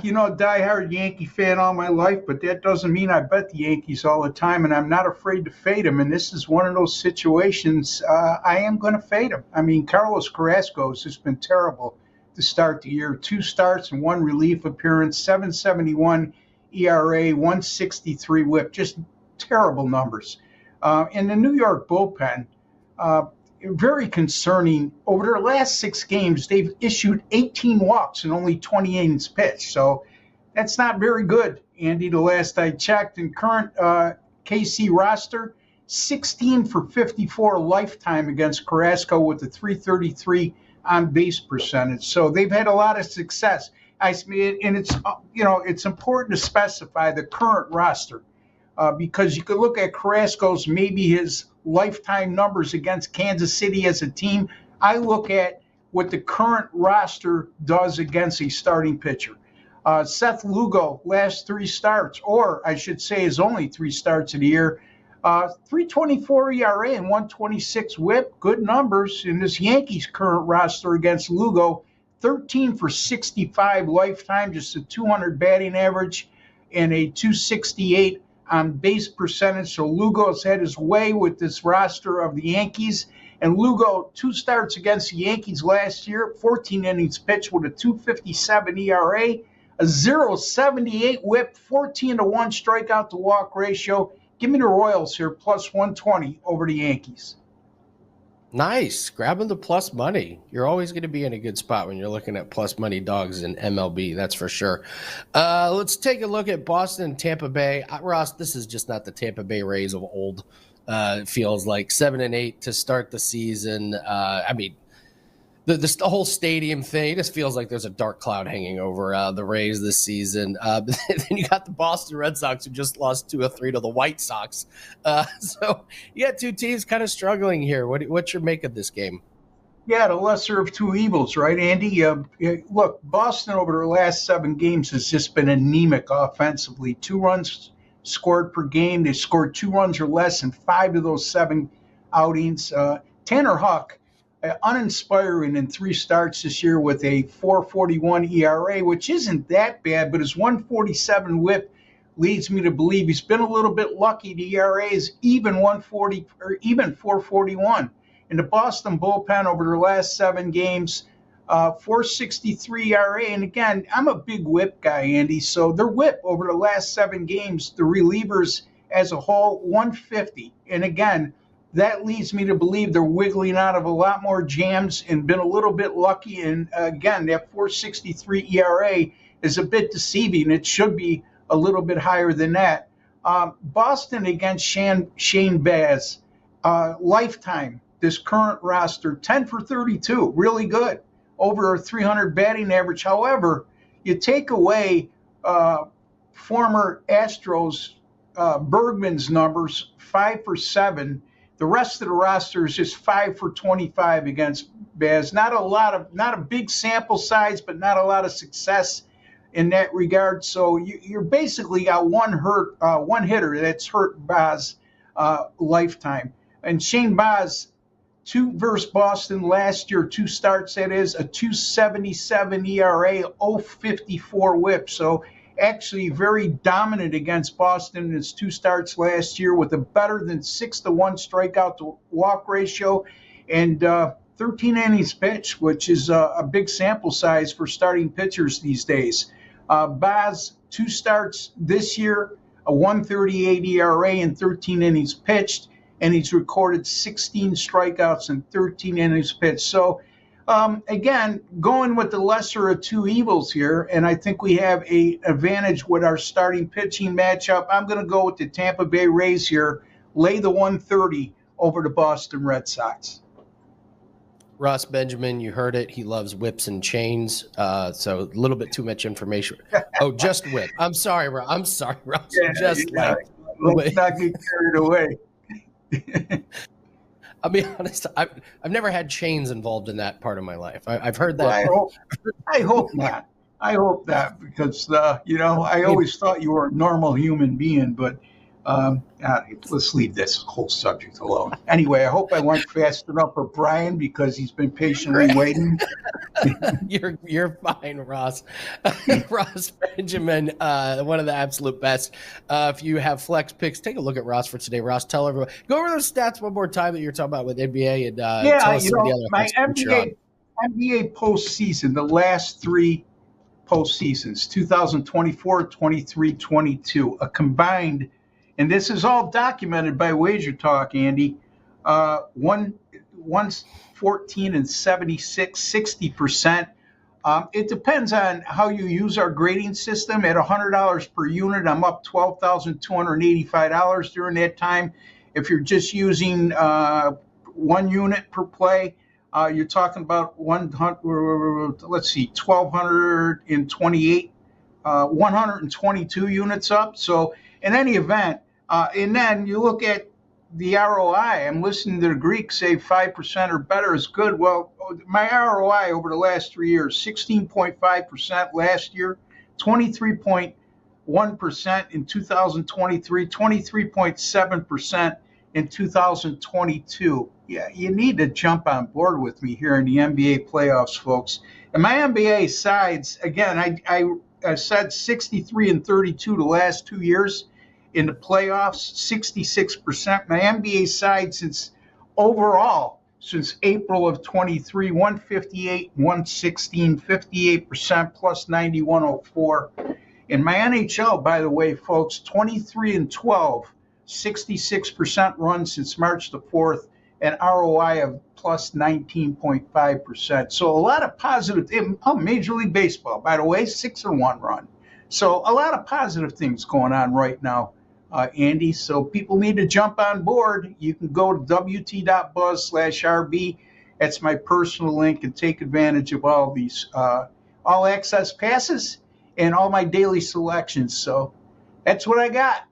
Diehard Yankee fan all my life, but that doesn't mean I bet the Yankees all the time, and I'm not afraid to fade them. And this is one of those situations I am going to fade them. I mean, Carlos Carrasco's has been terrible to start the year. 2 starts and 1 relief appearance, 7.71 ERA, 163 WHIP, just terrible numbers. And the New York bullpen, very concerning. Over their last 6 games, they've issued 18 walks and only 20 innings pitched. So that's not very good, Andy, the last I checked. In current KC roster, 16 for 54 lifetime against Carrasco with a 333 on base percentage. So they've had a lot of success. And it's important to specify the current roster because you could look at Carrasco's, maybe his lifetime numbers against Kansas City as a team. I look at what the current roster does against a starting pitcher. Seth Lugo, last 3 starts, or I should say his only 3 starts of the year, 3.24 ERA and 126 WHIP, good numbers. In this Yankees current roster against Lugo, 13 for 65 lifetime, just a 200 batting average and a 268 on base percentage. So Lugo's had his way with this roster of the Yankees. And Lugo, 2 starts against the Yankees last year, 14 innings pitched with a 2.57 ERA, a 0.78 WHIP, 14-1 strikeout to walk ratio. Give me the Royals here, plus 120 over the Yankees. Nice. Grabbing the plus money. You're always going to be in a good spot when you're looking at plus money dogs in MLB. That's for sure. Let's take a look at Boston and Tampa Bay. Ross, this is just not the Tampa Bay Rays of old. It feels like 7-8 to start the season. The whole stadium thing, it just feels like there's a dark cloud hanging over the Rays this season. Then you got the Boston Red Sox, who just lost 2-3 to the White Sox. So you got 2 teams kind of struggling here. What's your make of this game? Yeah, the lesser of 2 evils, right, Andy? Look, Boston over their last 7 games has just been anemic offensively. 2 runs scored per game. They scored 2 runs or less in 5 of those 7 outings. Tanner Houck, uninspiring in 3 starts this year with a 4.41 ERA, which isn't that bad, but his 147 WHIP leads me to believe he's been a little bit lucky. The ERA is even 140 or even 4.41. In the Boston bullpen over their last 7 games, 4.63 ERA. And again, I'm a big WHIP guy, Andy. So their WHIP over the last 7 games, the relievers as a whole, 150. And again, that leads me to believe they're wiggling out of a lot more jams and been a little bit lucky. And again, that 4.63 ERA is a bit deceiving. It should be a little bit higher than that. Boston against Shane Baz, lifetime, this current roster, 10 for 32, really good, over a 300 batting average. However, you take away former Astros Bergman's numbers, 5 for 7. The rest of the roster is just 5 for 25 against Baz. Not a big sample size, but not a lot of success in that regard. So you're basically got one hitter that's hurt Baz lifetime. And Shane Baz, 2 versus Boston last year, 2 starts, that is, a 2.77 ERA, 0.54 WHIP. So actually very dominant against Boston in his 2 starts last year with a better than 6-1 strikeout to walk ratio and 13 innings pitched, which is a big sample size for starting pitchers these days. Baz, 2 starts this year, a 1.38 ERA and 13 innings pitched, and he's recorded 16 strikeouts and 13 innings pitched. So again, going with the lesser of 2 evils here, and I think we have an advantage with our starting pitching matchup. I'm going to go with the Tampa Bay Rays here, lay the 130 over the Boston Red Sox. Ross Benjamin, you heard it. He loves whips and chains. So a little bit too much information. Oh, just whip. I'm sorry, Ross. Let's not get carried away. I'll be honest. I've never had chains involved in that part of my life. I've heard that. Well, I hope not. I hope not because I always thought you were a normal human being, but Let's leave this whole subject alone. Anyway, I hope I went fast enough for Brian because he's been patiently waiting. You're fine, Ross. Ross Benjamin, one of the absolute best. If you have flex picks, take a look at Ross for today. Ross, tell everyone. Go over those stats one more time that you're talking about with NBA and tell us some of the other my NBA postseason, the last three postseasons, 2024, 23, 22, a combined, and this is all documented by WagerTalk, Andy, 114 and 76, 60%. It depends on how you use our grading system. At $100 per unit, I'm up $12,285 during that time. If you're just using 1 unit per play, you're talking about 1,228, 122 units up. So in any event, and then you look at the ROI. I'm listening to the Greeks say 5% or better is good. Well, my ROI over the last 3 years, 16.5% last year, 23.1% in 2023, 23.7% in 2022. Yeah, you need to jump on board with me here in the NBA playoffs, folks. And my NBA sides, again, I said 63 and 32 the last 2 years. In the playoffs, 66%. My NBA side since April of 23, 158, 116, 58% plus 90, 104. In my NHL, by the way, folks, 23 and 12, 66% run since March the 4th, and ROI of plus 19.5%. So a lot of positive. Major League Baseball, by the way, 6-1 run. So a lot of positive things going on right now. Andy, so people need to jump on board. You can go to wt.buzz/RB. That's my personal link, and take advantage of all these all access passes and all my daily selections. So that's what I got.